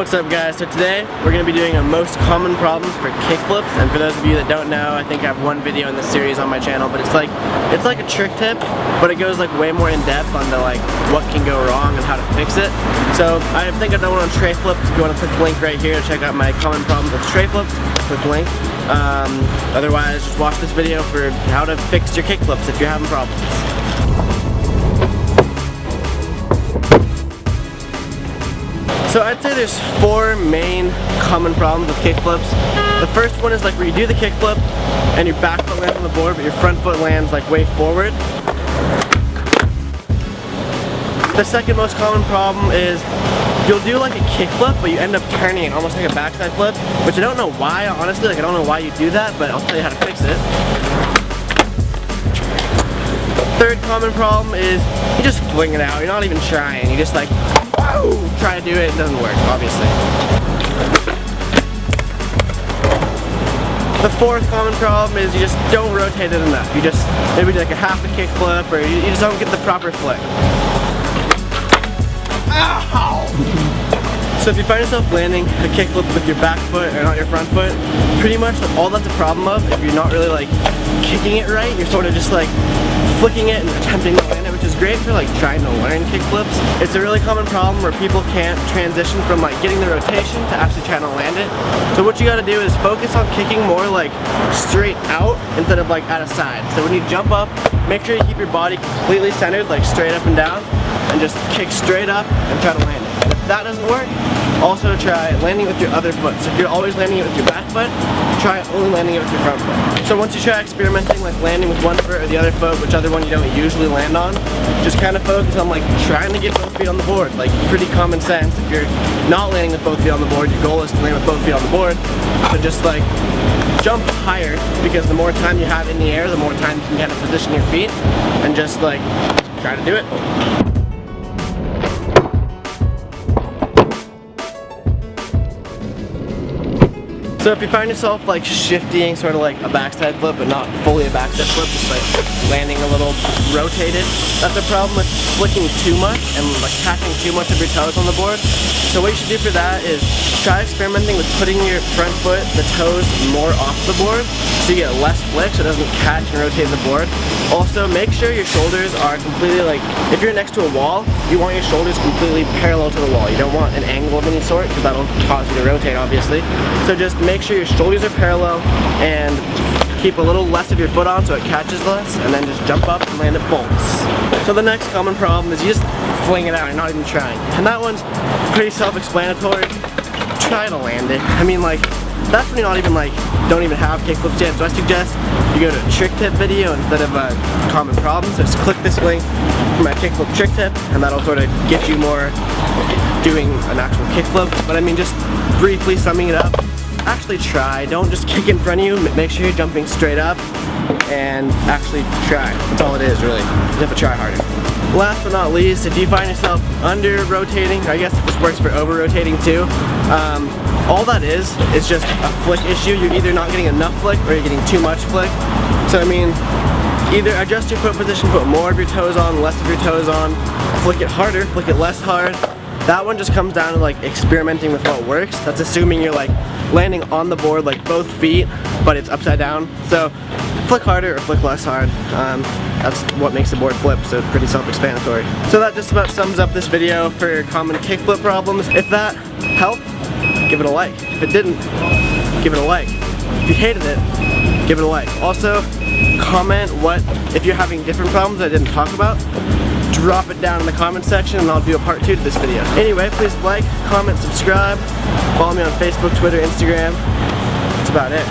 What's up guys? So today we're going to be doing a most common problems for kickflips, and for those of you that don't know, I think I have one video in this series on my channel, but it's like a trick tip, but it goes like way more in depth onto like what can go wrong and how to fix it. So I think I've done one on tray flips. If you want to click the link right here to check out my common problems with tray flips, click the link. Otherwise just watch this video for how to fix your kickflips if you're having problems. So I'd say there's four main common problems with kickflips. The first one is like where you do the kickflip and your back foot lands on the board, but your front foot lands like way forward. The second most common problem is you'll do like a kickflip, but you end up turning it almost like a backside flip, which I don't know why, honestly. Like I don't know why you do that, but I'll tell you how to fix it. Third common problem is you just fling it out. You're not even trying. You just like try to do it, it doesn't work, obviously. The fourth common problem is you just don't rotate it enough. You just maybe do like a half a kickflip, or you just don't get the proper flick. Ow! So if you find yourself landing a kickflip with your back foot or not your front foot, pretty much all that's a problem of, if you're not really like kicking it right, you're sort of just like flicking it and attempting to land it, which is great for like trying to learn kickflips. It's a really common problem where people can't transition from like getting the rotation to actually trying to land it. So what you gotta do is focus on kicking more like straight out instead of like at a side. So when you jump up, make sure you keep your body completely centered, like straight up and down, and just kick straight up and try to land it. If that doesn't work, also try landing with your other foot. So if you're always landing it with your back foot, try only landing it with your front foot. So once you try experimenting like landing with one foot or the other foot, whichever one you don't usually land on, just kind of focus on like trying to get both feet on the board. Like pretty common sense. If you're not landing with both feet on the board, your goal is to land with both feet on the board. So just like jump higher, because the more time you have in the air, the more time you can kind of position your feet, and just like try to do it. So if you find yourself like shifting sort of like a backside flip, but not fully a backside flip, just like landing a little rotated, that's a problem with flicking too much and like catching too much of your toes on the board. So what you should do for that is try experimenting with putting your front foot, the toes, more off the board, so you get less flick so it doesn't catch and rotate the board. Also, make sure your shoulders are completely like, if you're next to a wall, you want your shoulders completely parallel to the wall. You don't want an angle of any sort, because that'll cause you to rotate, obviously. So just make sure your shoulders are parallel and keep a little less of your foot on so it catches less, and then just jump up and land it bolts. So the next common problem is you just fling it out, you're not even trying. And that one's pretty self-explanatory. Try to land it. I mean, like, that's when you're not even like, don't even have kickflips yet. So I suggest you go to a trick tip video instead of a common problem. So just click this link for my kickflip trick tip, and that'll sort of get you more doing an actual kickflip. But I mean, just briefly summing it up, actually try. Don't just kick in front of you. Make sure you're jumping straight up and actually try. That's all it is, really. You have to try harder. Last but not least, if you find yourself under rotating, I guess this works for over rotating too, all that is just a flick issue. You're either not getting enough flick or you're getting too much flick. So I mean, either adjust your foot position, put more of your toes on, less of your toes on, flick it harder, flick it less hard. That one just comes down to like experimenting with what works. That's assuming you're like landing on the board like both feet, but it's upside down. So flick harder or flick less hard. That's what makes the board flip, so it's pretty self-explanatory. So that just about sums up this video for common kickflip problems. If that helped, give it a like. If it didn't, give it a like. If you hated it, give it a like. Also, comment if you're having different problems I didn't talk about. Drop it down in the comment section and I'll do a part 2 to this video. Anyway, please like, comment, subscribe, follow me on Facebook, Twitter, Instagram. That's about it.